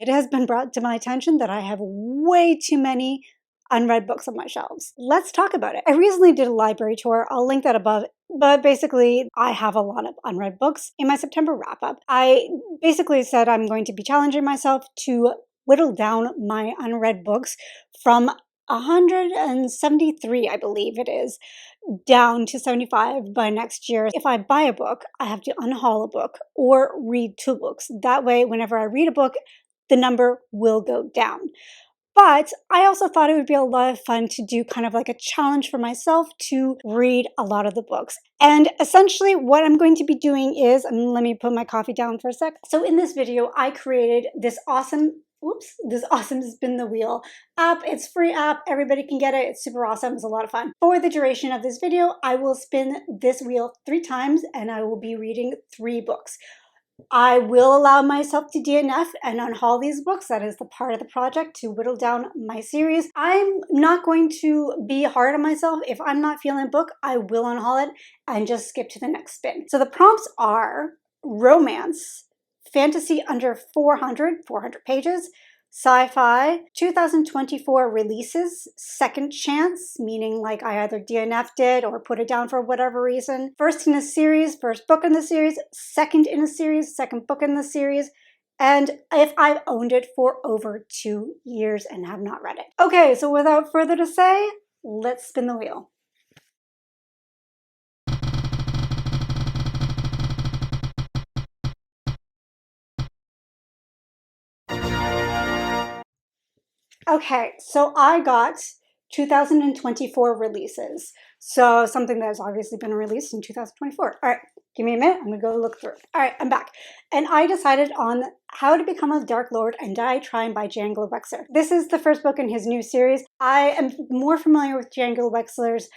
It has been brought to my attention that I have way too many unread books on my shelves. Let's talk about it. I recently did a library tour. I'll link that above. But basically, I have a lot of unread books in my September wrap-up. I basically said I'm going to be challenging myself to whittle down my unread books from 173, I believe it is, down to 75 by next year. If I buy a book, I have to unhaul a book or read 2 books. That way, whenever I read a book, the number will go down. But I also thought it would be a lot of fun to do kind of like a challenge for myself to read a lot of the books. And essentially what I'm going to be doing is, let me put my coffee down for a sec. So in this video, I created this awesome Spin the Wheel app. It's a free app. Everybody can get it. It's super awesome. It's a lot of fun. For the duration of this video, I will spin this wheel 3 times and I will be reading 3 books. I will allow myself to DNF and unhaul these books. That is the part of the project to whittle down my series. I'm not going to be hard on myself. If I'm not feeling a book, I will unhaul it and just skip to the next spin. So the prompts are romance, fantasy under 400 pages, sci-fi, 2024 releases, second chance, meaning like I either DNF'd it or put it down for whatever reason, first in a series, first book in the series, second in a series, second book in the series, and if I've owned it for over 2 years and have not read it. Okay, so without further to say, let's spin the wheel. Okay, so I got 2024 releases. So something that has obviously been released in 2024. All right, give me a minute. I'm going to go look through. All right, I'm back. And I decided on How to Become a Dark Lord and Die Trying by Django Wexler. This is the first book in his new series. I am more familiar with Django Wexler's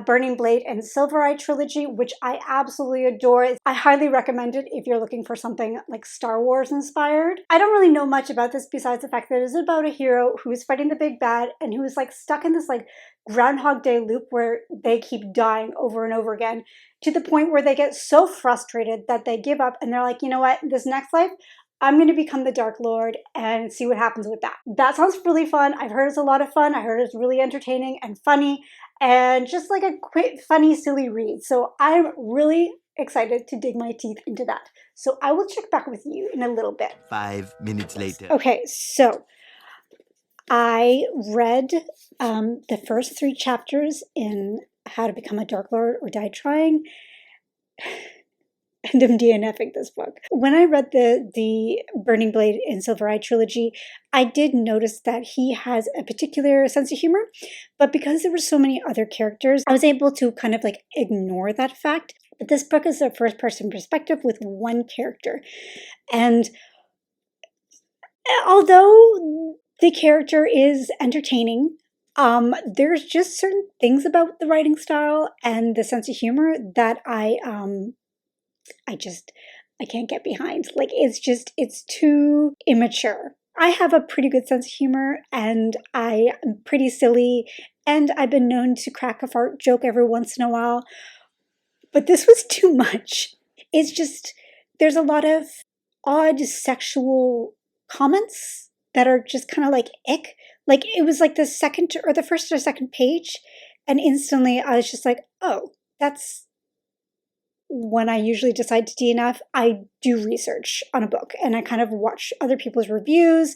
Burning Blade and Silver Eye trilogy, which I absolutely adore. I highly recommend it if you're looking for something like Star Wars inspired. I don't really know much about this besides the fact that it is about a hero who is fighting the big bad and who is like stuck in this like Groundhog Day loop where they keep dying over and over again to the point where they get so frustrated that they give up and they're like, you know what, this next life, I'm going to become the Dark Lord and see what happens with that. That sounds really fun. I've heard it's a lot of fun. I heard it's really entertaining and funny and just like a quick, funny, silly read. So I'm really excited to dig my teeth into that. So I will check back with you in a little bit. 5 minutes later. Okay, so I read the first 3 chapters in How to Become a Dark Lord or Die Trying. And I'm DNFing this book. When I read the Burning Blade and Silver Eye trilogy, I did notice that he has a particular sense of humor, but because there were so many other characters, I was able to kind of like ignore that fact. But this book is a first-person perspective with one character. And although the character is entertaining, there's just certain things about the writing style and the sense of humor that I can't get behind. Like, it's too immature. I have a pretty good sense of humor and I am pretty silly and I've been known to crack a fart joke every once in a while, but this was too much. It's just, there's a lot of odd sexual comments that are just kind of like ick. Like, it was like the first or second page and instantly I was just like, oh, that's when I usually decide to DNF, I do research on a book and I kind of watch other people's reviews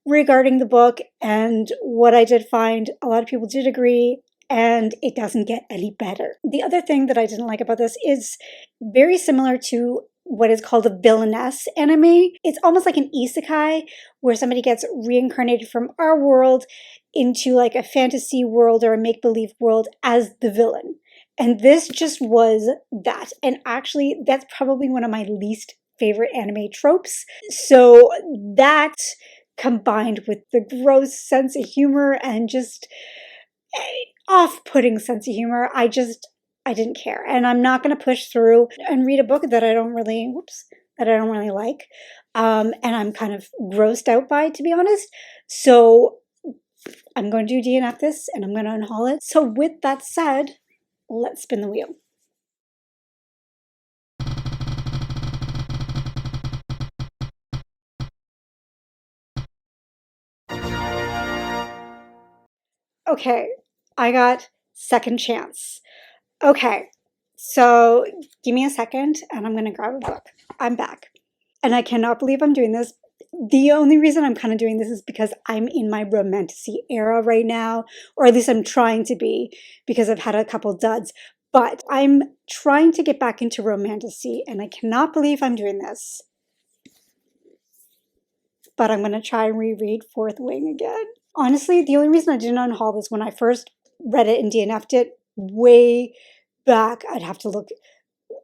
regarding the book, and what I did find, a lot of people did agree and it doesn't get any better. The other thing that I didn't like about this is very similar to what is called a villainess anime. It's almost like an isekai where somebody gets reincarnated from our world into like a fantasy world or a make-believe world as the villain. And this just was that. And actually, that's probably one of my least favorite anime tropes. So that combined with the gross sense of humor and just off-putting sense of humor, I didn't care. And I'm not going to push through and read a book that I don't really like. And I'm kind of grossed out by it, to be honest. So I'm going to DNF this and I'm going to unhaul it. So with that said, let's spin the wheel. Okay, I got second chance. Okay, so give me a second and I'm going to grab a book. I'm back. And I cannot believe I'm doing this. The only reason I'm kind of doing this is because I'm in my romantasy era right now, or at least I'm trying to be because I've had a couple duds. But I'm trying to get back into romantasy and I cannot believe I'm doing this. But I'm going to try and reread Fourth Wing again. Honestly, the only reason I didn't unhaul this when I first read it and DNF'd it way back, I'd have to look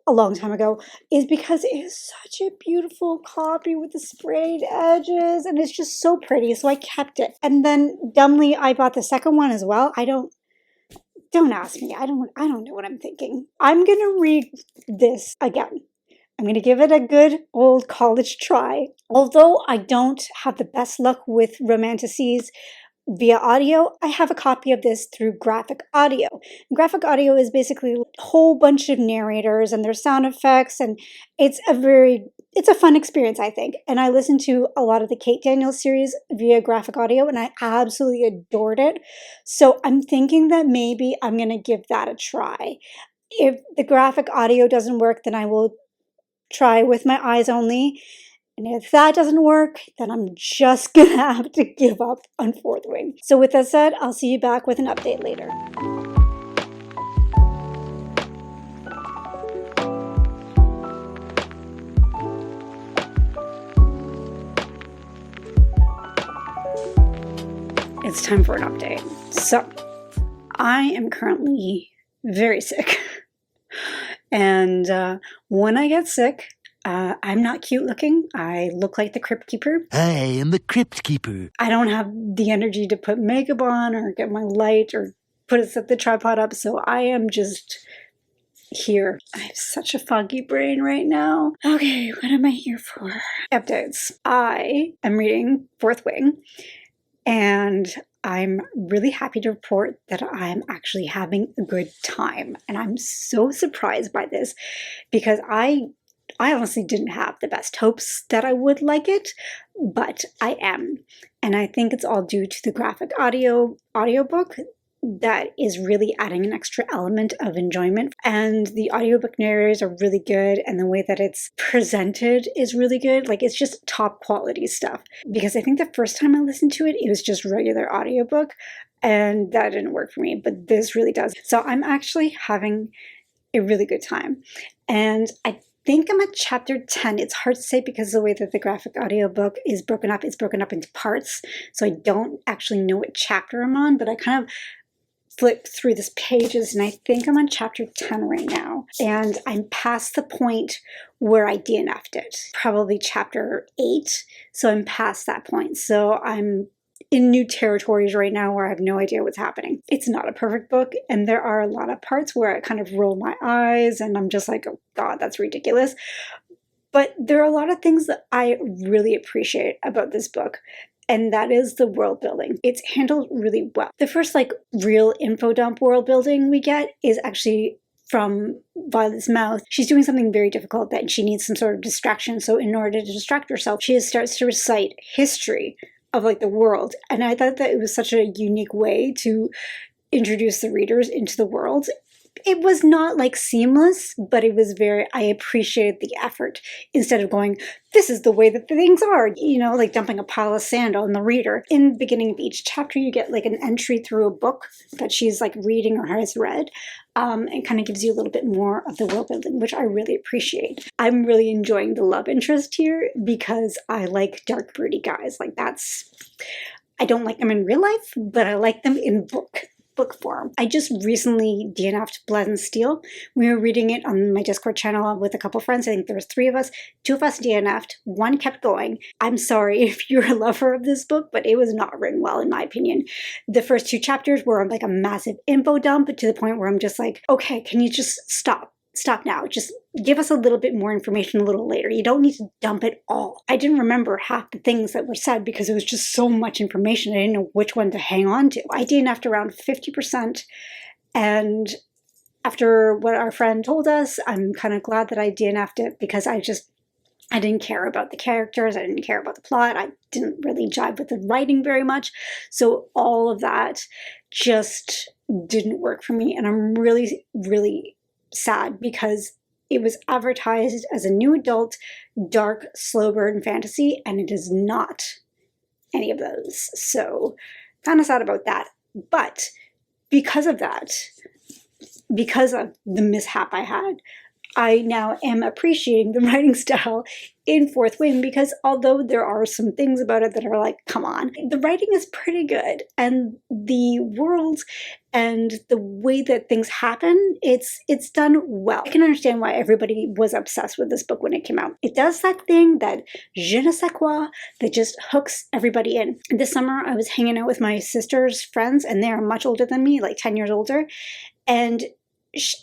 a long time ago, is because it is such a beautiful copy with the sprayed edges and it's just so pretty, so I kept it. And then dumbly I bought the second one as well. Don't ask me. I don't know what I'm thinking. I'm gonna read this again. I'm going to give it a good old college try. Although I don't have the best luck with romantasies via audio, I have a copy of this through graphic audio. And graphic audio is basically a whole bunch of narrators and their sound effects, and it's a fun experience, I think. And I listened to a lot of the Kate Daniels series via graphic audio, and I absolutely adored it. So I'm thinking that maybe I'm going to give that a try. If the graphic audio doesn't work, then I will try with my eyes only. And if that doesn't work, then I'm just gonna have to give up on Fourth Wing. So with that said, I'll see you back with an update later. It's time for an update. So I am currently very sick. And when I get sick, I'm not cute looking. I look like the Crypt Keeper. I am the Crypt Keeper. I don't have the energy to put makeup on or get my light or set the tripod up, so I am just here. I have such a foggy brain right now. Okay, what am I here for? Updates. I am reading Fourth Wing, and I'm really happy to report that I'm actually having a good time. And I'm so surprised by this because I honestly didn't have the best hopes that I would like it, but I am. And I think it's all due to the graphic audiobook that is really adding an extra element of enjoyment. And the audiobook narrators are really good, and the way that it's presented is really good. Like, it's just top quality stuff. Because I think the first time I listened to it, it was just regular audiobook, and that didn't work for me, but this really does. So I'm actually having a really good time. And I think I'm at chapter 10. It's hard to say because of the way that the graphic audiobook is broken up. It's broken up into parts, so I don't actually know what chapter I'm on, but I kind of flipped through these pages and I think I'm on chapter 10 right now. And I'm past the point where I DNF'd it, probably chapter 8. So I'm past that point. So I'm in new territories right now where I have no idea what's happening. It's not a perfect book, and there are a lot of parts where I kind of roll my eyes and I'm just like, oh God, that's ridiculous. But there are a lot of things that I really appreciate about this book, and that is the world building. It's handled really well. The first real info dump world building we get is actually from Violet's mouth. She's doing something very difficult that she needs some sort of distraction. So in order to distract herself, she starts to recite history of the world. And I thought that it was such a unique way to introduce the readers into the world. It was not seamless, but it was I appreciated the effort instead of going, this is the way that the things are, dumping a pile of sand on the reader. In the beginning of each chapter, you get an entry through a book that she's reading or has read. It kind of gives you a little bit more of the world building, which I really appreciate. I'm really enjoying the love interest here because I like dark, broody guys. I don't like them in real life, but I like them in book form. I just recently DNF'd Blood and Steel. We were reading it on my Discord channel with a couple friends. I think there was 3 of us. 2 of us DNF'd. 1 kept going. I'm sorry if you're a lover of this book, but it was not written well in my opinion. The first 2 chapters were a massive info dump to the point where I'm just okay, can you just stop? Stop now. Just give us a little bit more information a little later. You don't need to dump it all. I didn't remember half the things that were said because it was just so much information. I didn't know which one to hang on to. I DNF'd around 50%. And after what our friend told us, I'm kind of glad that I DNF'd it because I I didn't care about the characters. I didn't care about the plot. I didn't really jive with the writing very much. So all of that just didn't work for me. And I'm really, really sad because it was advertised as a new adult, dark, slow burn fantasy, and it is not any of those. So kind of sad about that. But because of that, because of the mishap I had, I now am appreciating the writing style in Fourth Wing, because although there are some things about it that are like, come on, the writing is pretty good. And the world and the way that things happen, it's done well. I can understand why everybody was obsessed with this book when it came out. It does that thing, that je ne sais quoi, that just hooks everybody in. This summer, I was hanging out with my sister's friends, and they are much older than me, like 10 years older. And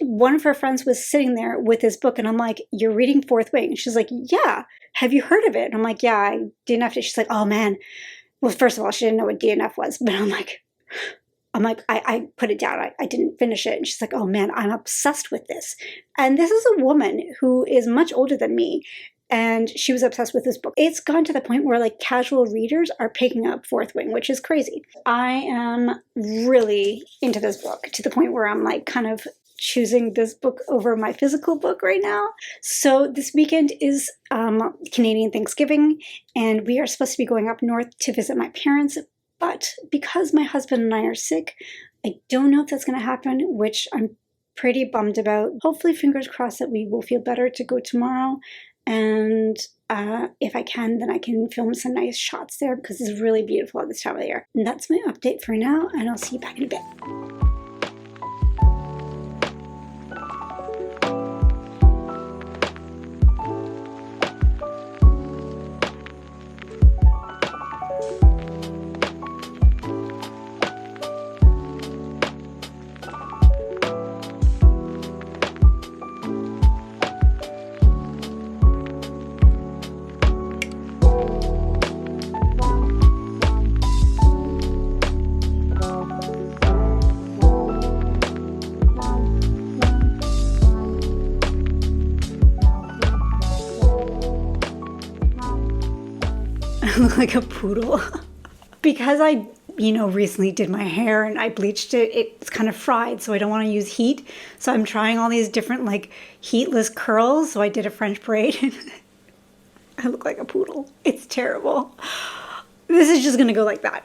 one of her friends was sitting there with this book, and I'm like, you're reading Fourth Wing? She's like, yeah. Have you heard of it? And I'm like, yeah, I DNF'd it. She's like, oh man. Well, first of all, she didn't know what DNF was, but I'm like, I put it down. I didn't finish it. And she's like, oh man, I'm obsessed with this. And this is a woman who is much older than me, and she was obsessed with this book. It's gone to the point where like casual readers are picking up Fourth Wing, which is crazy. I am really into this book to the point where I'm like kind of choosing this book over my physical book right now. So this weekend is Canadian Thanksgiving, and we are supposed to be going up north to visit my parents. But because my husband and I are sick, I don't know if that's going to happen, which I'm pretty bummed about. Hopefully, fingers crossed, that we will feel better to go tomorrow. And if I can, then I can film some nice shots there, because it's really beautiful at this time of the year. And that's my update for now, and I'll see you back in a bit. Look like a poodle. Because I, recently did my hair and I bleached it, it's kind of fried, so I don't want to use heat. So I'm trying all these different like heatless curls. So I did a French braid. I look like a poodle. It's terrible. This is just gonna go like that.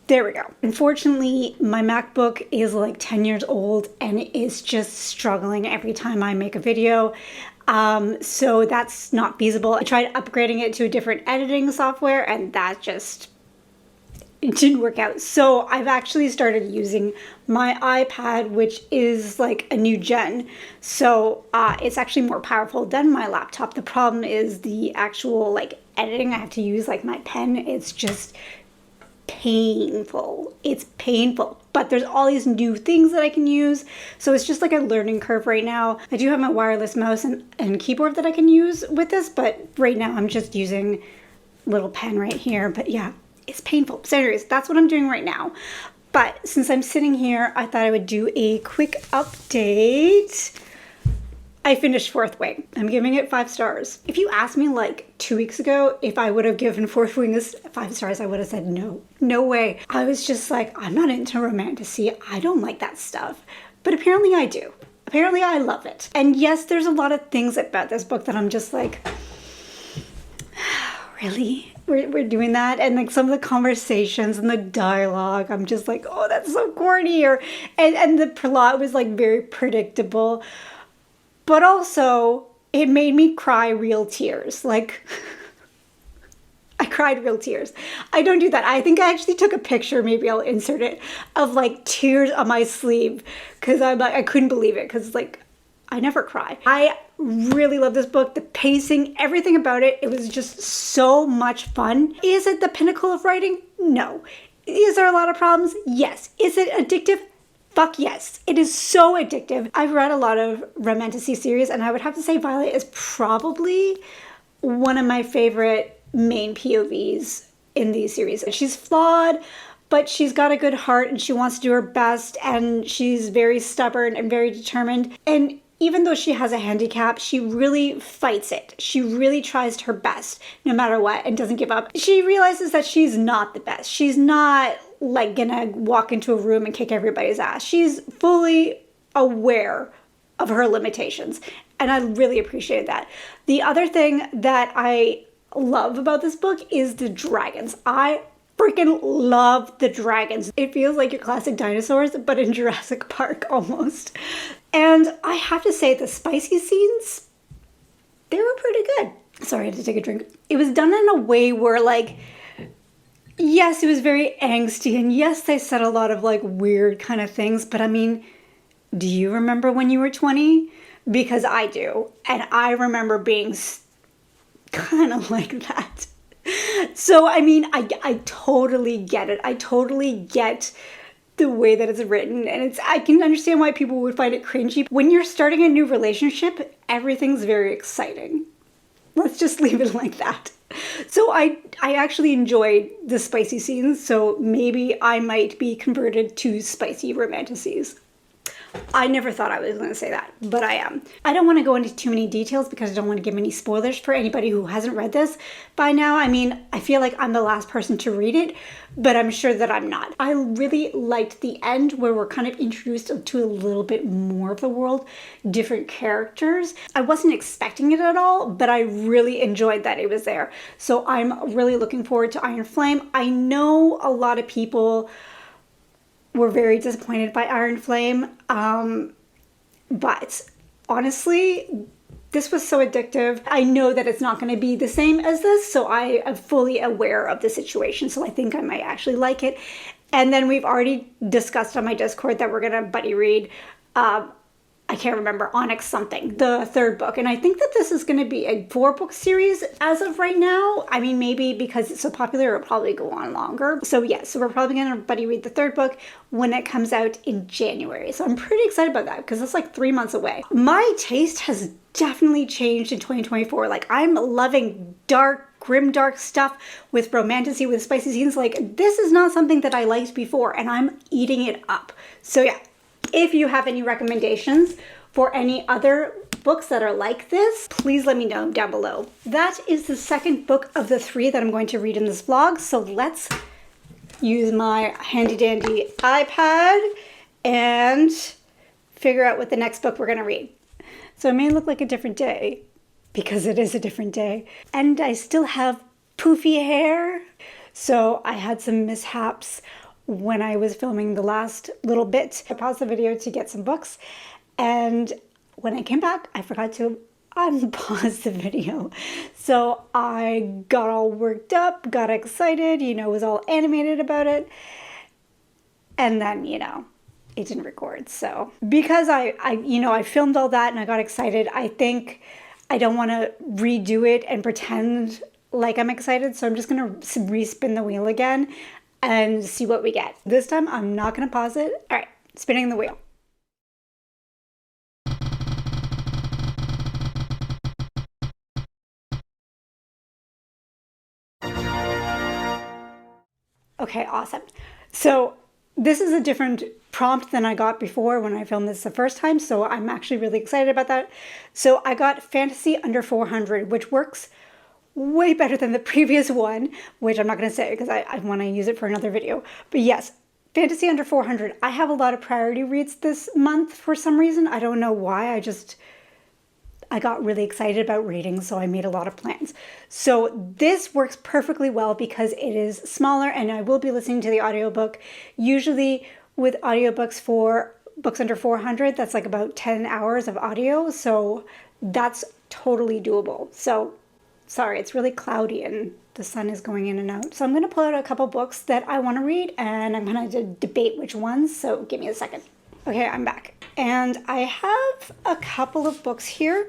There we go. Unfortunately, my MacBook is like 10 years old and it is just struggling every time I make a video. So that's not feasible. I tried upgrading it to a different editing software, and that just, it didn't work out. So I've actually started using my iPad, which is like a new gen. So it's actually more powerful than my laptop. The problem is the actual like editing. I have to use like my pen. It's just painful. It's painful. But there's all these new things that I can use. So it's just like a learning curve right now. I do have my wireless mouse and keyboard that I can use with this, but right now I'm just using a little pen right here. But yeah, it's painful. So anyways, that's what I'm doing right now. But since I'm sitting here, I thought I would do a quick update. I finished Fourth Wing. I'm giving it 5 stars. If you asked me like 2 weeks ago if I would have given Fourth Wing 5 stars, I would have said no. No way. I was just like, I'm not into romantasy. I don't like that stuff. But apparently I do. Apparently I love it. And yes, there's a lot of things about this book that I'm just like, really? We're doing that? And like some of the conversations and the dialogue, I'm just like, oh, that's so corny. And the plot was like very predictable. But also, it made me cry real tears. Like, I cried real tears. I don't do that. I think I actually took a picture, maybe I'll insert it, of like tears on my sleeve. Because I'm like, I couldn't believe it. Because like, I never cry. I really love this book. The pacing, everything about it. It was just so much fun. Is it the pinnacle of writing? No. Is there a lot of problems? Yes. Is it addictive? Fuck yes. It is so addictive. I've read a lot of romantasy series, and I would have to say Violet is probably one of my favorite main POVs in these series. She's flawed, but she's got a good heart and she wants to do her best, and she's very stubborn and very determined. And even though she has a handicap, she really fights it. She really tries her best no matter what and doesn't give up. She realizes that she's not the best. She's not like gonna walk into a room and kick everybody's ass. She's fully aware of her limitations, and I really appreciated that. The other thing that I love about this book is the dragons. I freaking love the dragons. It feels like your classic dinosaurs, but in Jurassic Park almost. And I have to say, the spicy scenes, they were pretty good. Sorry, I had to take a drink. It was done in a way where, like, yes, it was very angsty, and yes, they said a lot of like weird kind of things, but I mean, do you remember when you were 20? Because I do, and I remember being kind of like that. So, I mean, I totally get it. I totally get the way that it's written, and I can understand why people would find it cringy. When you're starting a new relationship, everything's very exciting. Let's just leave it like that. So I actually enjoyed the spicy scenes, so maybe I might be converted to spicy romanticies. I never thought I was going to say that, but I am. I don't want to go into too many details because I don't want to give any spoilers for anybody who hasn't read this by now. I mean, I feel like I'm the last person to read it, but I'm sure that I'm not. I really liked the end where we're kind of introduced to a little bit more of the world, different characters. I wasn't expecting it at all, but I really enjoyed that it was there. So I'm really looking forward to Iron Flame. I know a lot of people were very disappointed by Iron Flame, but honestly, this was so addictive. I know that it's not going to be the same as this, so I am fully aware of the situation, so I think I might actually like it. And then we've already discussed on my Discord that we're going to buddy read, I can't remember, Onyx something, the third book. And I think that this is going to be a 4-book series as of right now. I mean, maybe because it's so popular, it'll probably go on longer. So yeah, so we're probably going to buddy read the third book when it comes out in January. So I'm pretty excited about that because it's like 3 months away. My taste has definitely changed in 2024. Like, I'm loving dark, grim, dark stuff with romantasy, with spicy scenes. Like, this is not something that I liked before, and I'm eating it up. So yeah. If you have any recommendations for any other books that are like this, please let me know down below. That is the second book of the 3 that I'm going to read in this vlog. So let's use my handy dandy iPad and figure out what the next book we're going to read. So it may look like a different day because it is a different day. And I still have poofy hair. So I had some mishaps when I was filming the last little bit. I paused the video to get some books, and when I came back, I forgot to unpause the video. So I got all worked up, got excited, was all animated about it, and then, it didn't record. So because I filmed all that and I got excited, I think I don't want to redo it and pretend like I'm excited, so I'm just gonna respin the wheel again and see what we get. This time, I'm not gonna pause it. All right, spinning the wheel. Okay, awesome. So this is a different prompt than I got before when I filmed this the first time, so I'm actually really excited about that. So I got Fantasy Under 400, which works way better than the previous one, which I'm not going to say because I want to use it for another video. But yes, Fantasy Under 400. I have a lot of priority reads this month for some reason. I don't know why. I got really excited about reading, so I made a lot of plans. So this works perfectly well because it is smaller, and I will be listening to the audiobook. Usually with audiobooks for books under 400, that's like about 10 hours of audio. So that's totally doable. So sorry, it's really cloudy and the sun is going in and out. So I'm going to pull out a couple books that I want to read, and I'm going to debate which ones. So give me a second. Okay, I'm back. And I have a couple of books here.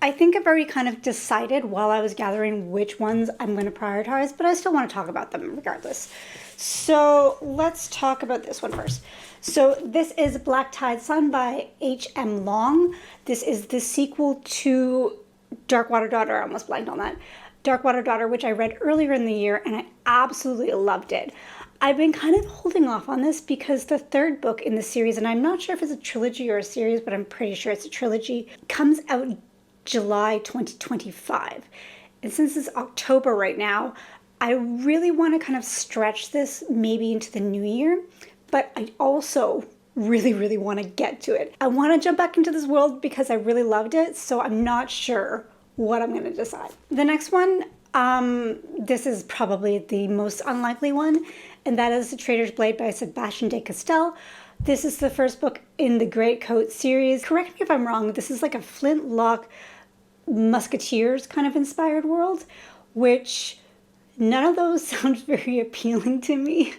I think I've already kind of decided while I was gathering which ones I'm going to prioritize, but I still want to talk about them regardless. So let's talk about this one first. So this is Black Tide Sun by H.M. Long. This is the sequel to Darkwater Daughter. I almost blanked on that. Darkwater Daughter, which I read earlier in the year, and I absolutely loved it. I've been kind of holding off on this because the third book in the series, and I'm not sure if it's a trilogy or a series, but I'm pretty sure it's a trilogy, comes out July 2025. And since it's October right now, I really want to kind of stretch this maybe into the new year, but I also really want to get to it. I want to jump back into this world because I really loved it, so I'm not sure what I'm going to decide. The next one, this is probably the most unlikely one, and that is The Traitor's Blade by Sebastian de Castell. This is the first book in the Great Coat series. Correct me if I'm wrong, this is like a flintlock musketeers kind of inspired world, which none of those sounds very appealing to me.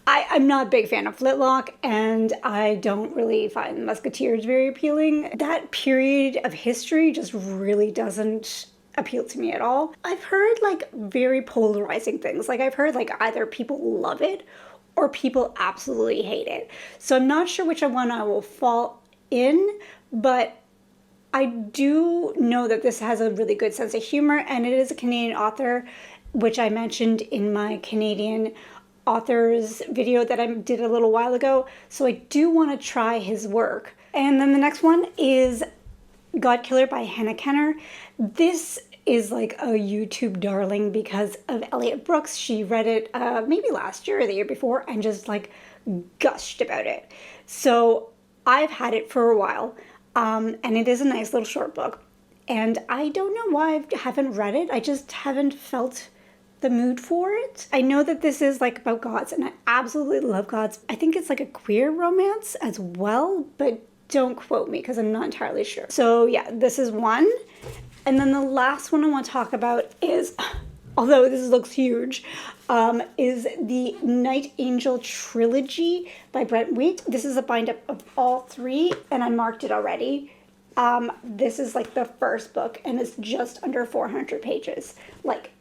I'm not a big fan of flintlock, and I don't really find musketeers very appealing. That period of history just really doesn't appeal to me at all. I've heard like very polarizing things. Like I've heard like either people love it or people absolutely hate it. So I'm not sure which one I will fall in, but I do know that this has a really good sense of humor, and it is a Canadian author, which I mentioned in my Canadian authors video that I did a little while ago. So I do want to try his work. And then the next one is Godkiller by Hannah Kenner. This is like a YouTube darling because of Elliot Brooks. She read it maybe last year or the year before and just like gushed about it. So I've had it for a while, and it is a nice little short book. And I don't know why I haven't read it. I just haven't felt the mood for it. I know that this is like about gods, and I absolutely love gods. I think it's like a queer romance as well, but don't quote me because I'm not entirely sure. So yeah, this is one. And then the last one I want to talk about is, although this looks huge, is the Night Angel trilogy by Brent Wheat. This is a bind-up of all three, and I marked it already. This is like the first book, and it's just under 400 pages, like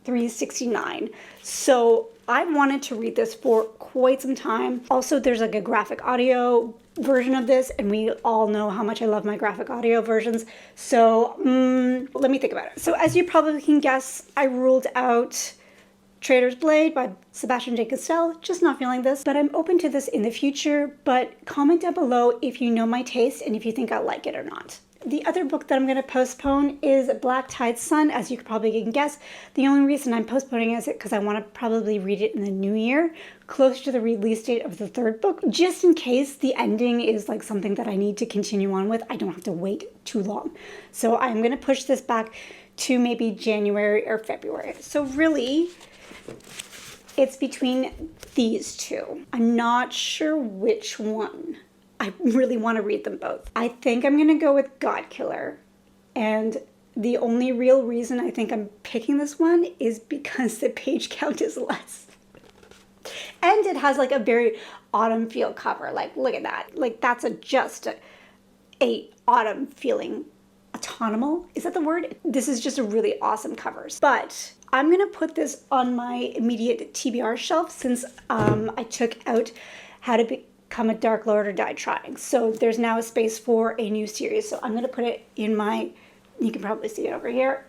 369. So I wanted to read this for quite some time. Also, there's like a graphic audio version of this, and we all know how much I love my graphic audio versions. So let me think about it. So as you probably can guess, I ruled out Traitor's Blade by Sebastian de Castell. Just not feeling this, but I'm open to this in the future. But comment down below if you know my taste and if you think I'll like it or not. The other book that I'm going to postpone is Black Tide Sun, as you probably can guess. The only reason I'm postponing is because I want to probably read it in the new year, close to the release date of the third book, just in case the ending is like something that I need to continue on with. I don't have to wait too long. So I'm going to push this back to maybe January or February. So really, it's between these two. I'm not sure which one. I really want to read them both. I think I'm going to go with Godkiller. And the only real reason I think I'm picking this one is because the page count is less. And it has like a very autumn feel cover. Like, look at that. Like, that's just a autumn feeling. Autonomal? Is that the word? This is just a really awesome cover. But I'm going to put this on my immediate TBR shelf since I took out How to Become a Dark Lord or Die Trying. So there's now a space for a new series. So I'm going to put it in my, you can probably see it over here.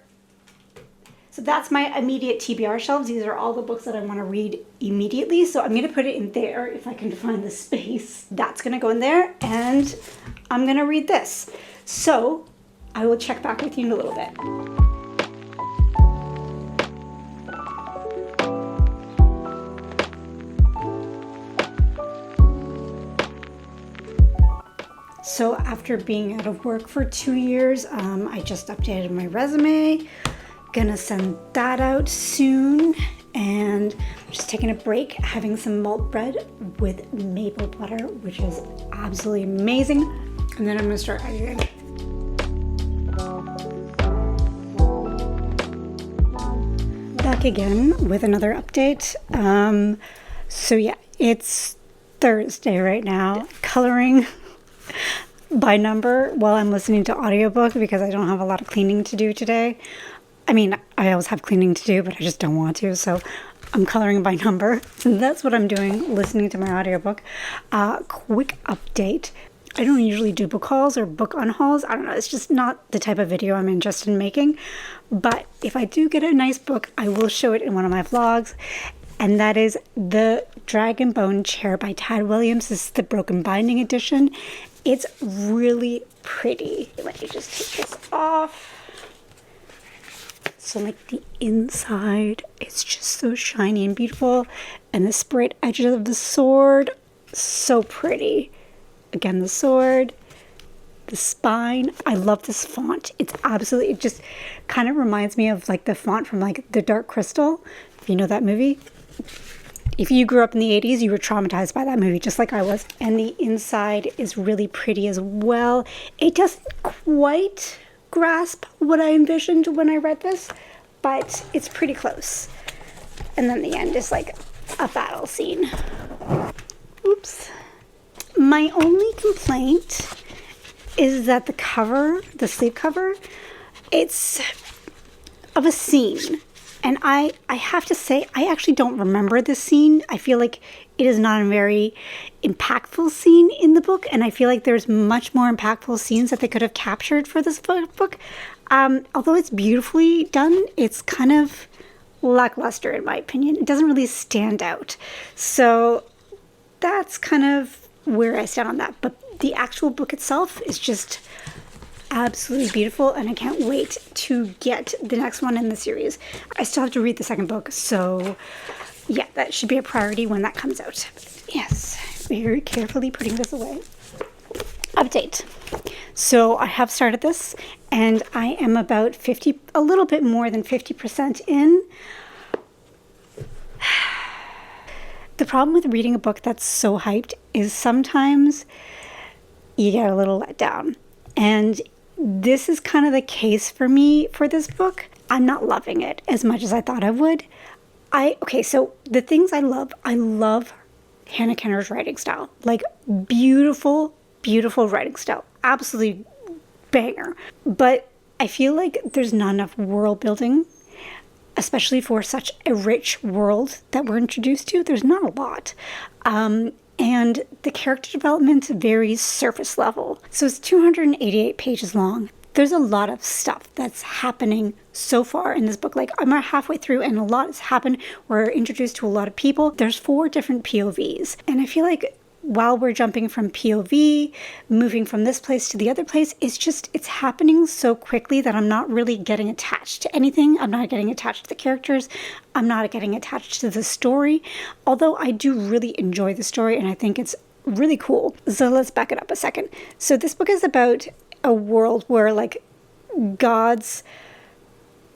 So that's my immediate TBR shelves. These are all the books that I want to read immediately. So I'm going to put it in there if I can find the space. That's going to go in there, and I'm going to read this. So I will check back with you in a little bit. So after being out of work for 2 years, I just updated my resume. Gonna send that out soon, and I'm just taking a break, having some malt bread with maple butter, which is absolutely amazing. And then I'm gonna start editing. Back again with another update. So yeah, it's Thursday right now. Coloring by number while I'm listening to audiobook because I don't have a lot of cleaning to do today. I mean, I always have cleaning to do, but I just don't want to, so I'm coloring by number. So that's what I'm doing, listening to my audiobook. Quick update. I don't usually do book hauls or book unhauls. I don't know, it's just not the type of video I'm interested in making. But if I do get a nice book, I will show it in one of my vlogs. and that is The Dragon Bone Chair by Tad Williams. This is the Broken Binding edition. It's really pretty. Let me just take this off. So like the inside, it's just so shiny and beautiful. And the sprayed edges of the sword, so pretty. Again, the sword, the spine. I love this font. It's absolutely, it just kind of reminds me of like the font from like The Dark Crystal. If you know that movie. If you grew up in the 80s, you were traumatized by that movie, just like I was. And the inside is really pretty as well. It doesn't quite grasp what I envisioned when I read this, but it's pretty close. And then the end is like a battle scene. Oops. My only complaint is that the cover, the sleeve cover, it's of a scene. And I have to say, I actually don't remember this scene. I feel like it is not a very impactful scene in the book. And I feel like there's much more impactful scenes that they could have captured for this book. Although it's beautifully done, it's kind of lackluster in my opinion. It doesn't really stand out. So that's kind of where I stand on that. But the actual book itself is just absolutely beautiful, and I can't wait to get the next one in the series. I still have to read the second book, so yeah, that should be a priority when that comes out. Yes, very carefully putting this away. Update. So I have started this, and I am about a little bit more than 50% in. The problem with reading a book that's so hyped is sometimes you get a little let down. And this is kind of the case for me for this book. I'm not loving it as much as I thought I would. So the things I love Hannah Kenner's writing style. Like beautiful, beautiful writing style. Absolutely banger. But I feel like there's not enough world building, especially for such a rich world that we're introduced to. There's not a lot. And the character development varies surface level. So it's 288 pages long. There's a lot of stuff that's happening so far in this book. Like I'm halfway through and a lot has happened. We're introduced to a lot of people. There's 4 different POVs. And I feel like while we're jumping from POV, moving from this place to the other place, it's happening so quickly that I'm not really getting attached to anything. I'm not getting attached to the characters. I'm not getting attached to the story, although I do really enjoy the story and I think it's really cool. So let's back it up a second. So this book is about a world where like gods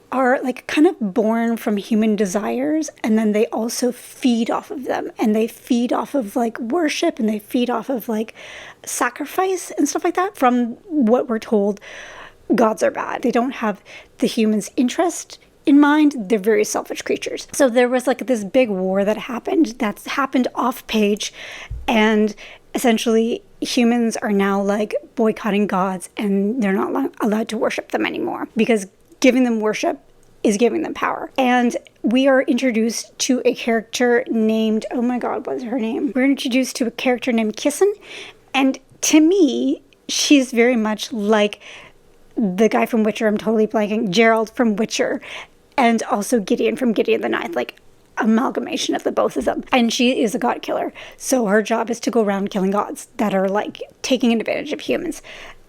are like kind of born from human desires, and then they also feed off of them, and they feed off of like worship, and they feed off of like sacrifice and stuff like that. From what we're told, gods are bad. They don't have the humans' interest in mind. They're very selfish creatures. So there was like this big war that's happened off page, and essentially humans are now like boycotting gods, and they're not allowed to worship them anymore because giving them worship is giving them power. And we are introduced to a character named, oh my God, what's her name? We're introduced to a character named Kissin. And to me, she's very much like the guy from Witcher, I'm totally blanking, Gerald from Witcher, and also Gideon from Gideon the Ninth, like amalgamation of the both of them. And she is a god killer. So her job is to go around killing gods that are like taking advantage of humans.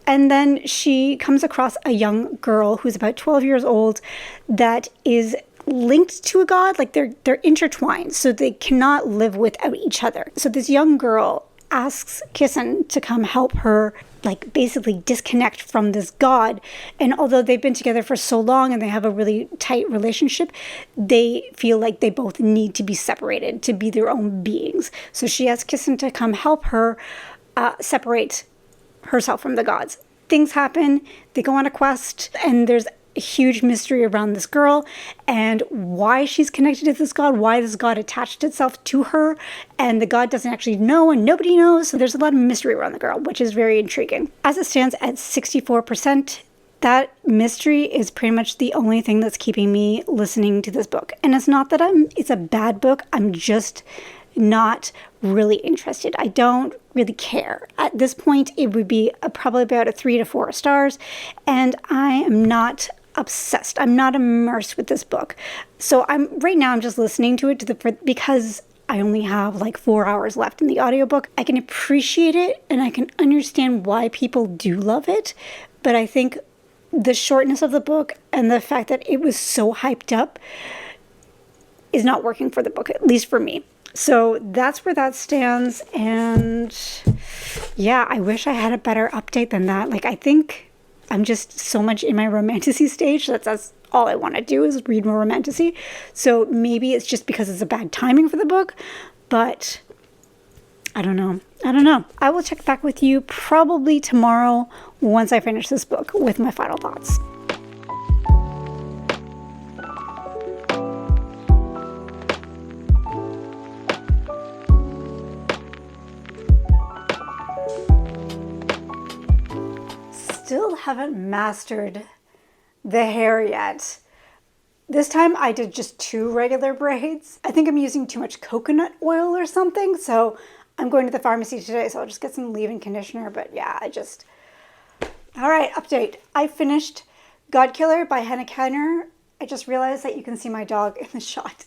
And then she comes across a young girl who's about 12 years old that is linked to a god. Like they're intertwined, so they cannot live without each other. So this young girl asks Kissin to come help her, like basically disconnect from this god. And although they've been together for so long and they have a really tight relationship, they feel like they both need to be separated to be their own beings. So she asks Kissin to come help her separate herself from the gods. Things happen, they go on a quest, and there's a huge mystery around this girl and why she's connected to this god, why this god attached itself to her, and the god doesn't actually know and nobody knows. So there's a lot of mystery around the girl, which is very intriguing. As it stands at 64%, that mystery is pretty much the only thing that's keeping me listening to this book. And it's not that it's a bad book, I'm just not really interested. I don't really care. At this point, it would be probably about a 3 to 4 stars, and I am not obsessed. I'm not immersed with this book. So right now I'm just listening to it because I only have like 4 hours left in the audiobook. I can appreciate it and I can understand why people do love it. But I think the shortness of the book and the fact that it was so hyped up is not working for the book, at least for me. So that's where that stands. And yeah, I wish I had a better update than that. Like, I think I'm just so much in my romantasy stage. That's all I want to do is read more romantasy. So maybe it's just because it's a bad timing for the book, but I don't know. I will check back with you probably tomorrow once I finish this book with my final thoughts. Still haven't mastered the hair yet. This time I did just 2 regular braids. I think I'm using too much coconut oil or something, so I'm going to the pharmacy today, so I'll just get some leave-in conditioner. But yeah, all right, update. I finished Godkiller by Hannah Kenner. I just realized that you can see my dog in the shot.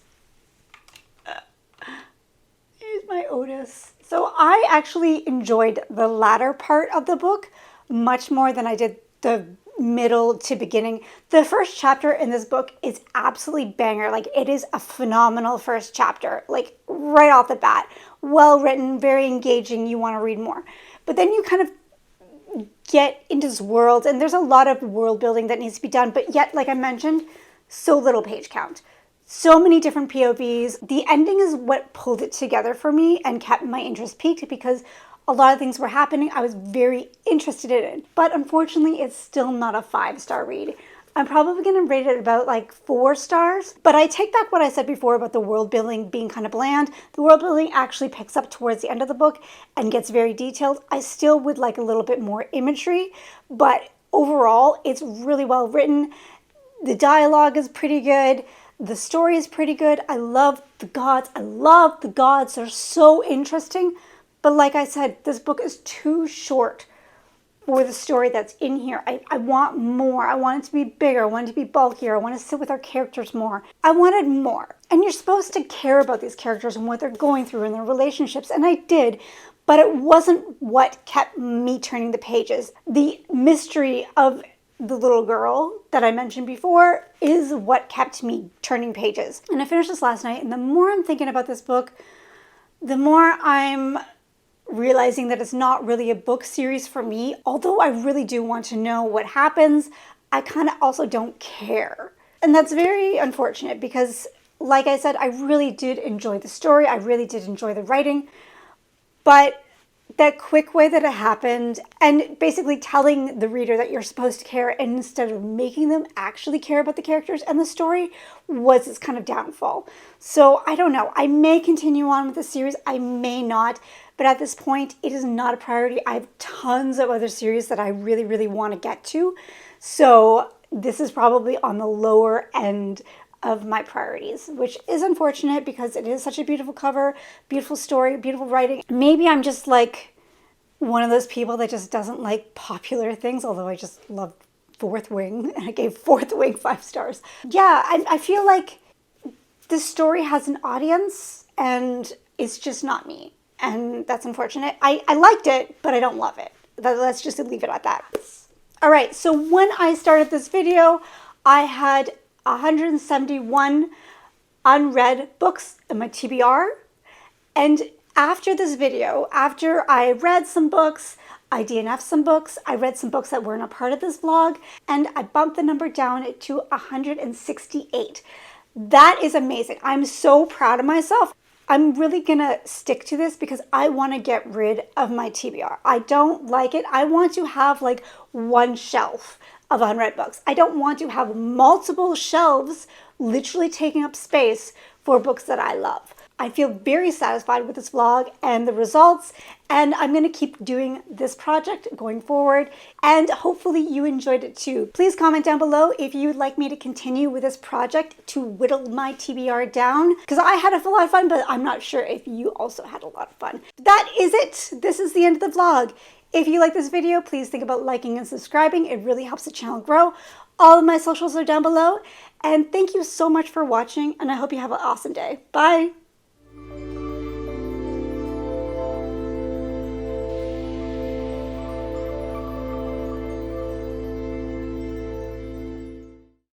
Here's my Otis. So I actually enjoyed the latter part of the book much more than I did the middle to beginning. The first chapter in this book is absolutely banger. Like, it is a phenomenal first chapter, like right off the bat. Well written, very engaging. You want to read more. But then you kind of get into this world, and there's a lot of world building that needs to be done. But yet, like I mentioned, so little page count. So many different POVs. The ending is what pulled it together for me and kept my interest peaked because a lot of things were happening I was very interested in. But unfortunately, it's still not a 5-star read. I'm probably going to rate it about like 4 stars. But I take back what I said before about the world building being kind of bland. The world building actually picks up towards the end of the book and gets very detailed. I still would like a little bit more imagery, but overall, it's really well written. The dialogue is pretty good. The story is pretty good. I love the gods. They're so interesting. But like I said, this book is too short for the story that's in here. I want more. I want it to be bigger. I want it to be bulkier. I want to sit with our characters more. I wanted more. And you're supposed to care about these characters and what they're going through and their relationships. And I did. But it wasn't what kept me turning the pages. The mystery of the little girl that I mentioned before is what kept me turning pages. And I finished this last night. And the more I'm thinking about this book, the more I'm realizing that it's not really a book series for me. Although I really do want to know what happens, I kind of also don't care. And that's very unfortunate because, like I said, I really did enjoy the story. I really did enjoy the writing. But that quick way that it happened and basically telling the reader that you're supposed to care instead of making them actually care about the characters and the story was its kind of downfall. So I don't know. I may continue on with the series. I may not. But at this point, it is not a priority. I have tons of other series that I really, really want to get to. So this is probably on the lower end of my priorities, which is unfortunate because it is such a beautiful cover, beautiful story, beautiful writing. Maybe I'm just like one of those people that just doesn't like popular things, although I just love Fourth Wing. I gave Fourth Wing 5 stars. Yeah, I feel like this story has an audience and it's just not me. And that's unfortunate. I liked it, but I don't love it. Let's just leave it at that. All right, so when I started this video, I had 171 unread books in my TBR. And after this video, after I read some books, I DNF'd some books, I read some books that weren't a part of this vlog, and I bumped the number down to 168. That is amazing. I'm so proud of myself. I'm really gonna stick to this because I want to get rid of my TBR. I don't like it. I want to have like one shelf of unread books. I don't want to have multiple shelves literally taking up space for books that I love. I feel very satisfied with this vlog and the results, and I'm going to keep doing this project going forward, and hopefully you enjoyed it too. Please comment down below if you would like me to continue with this project to whittle my TBR down, because I had a lot of fun, but I'm not sure if you also had a lot of fun. That is it. This is the end of the vlog. If you like this video, please think about liking and subscribing. It really helps the channel grow. All of my socials are down below. And thank you so much for watching, and I hope you have an awesome day. Bye!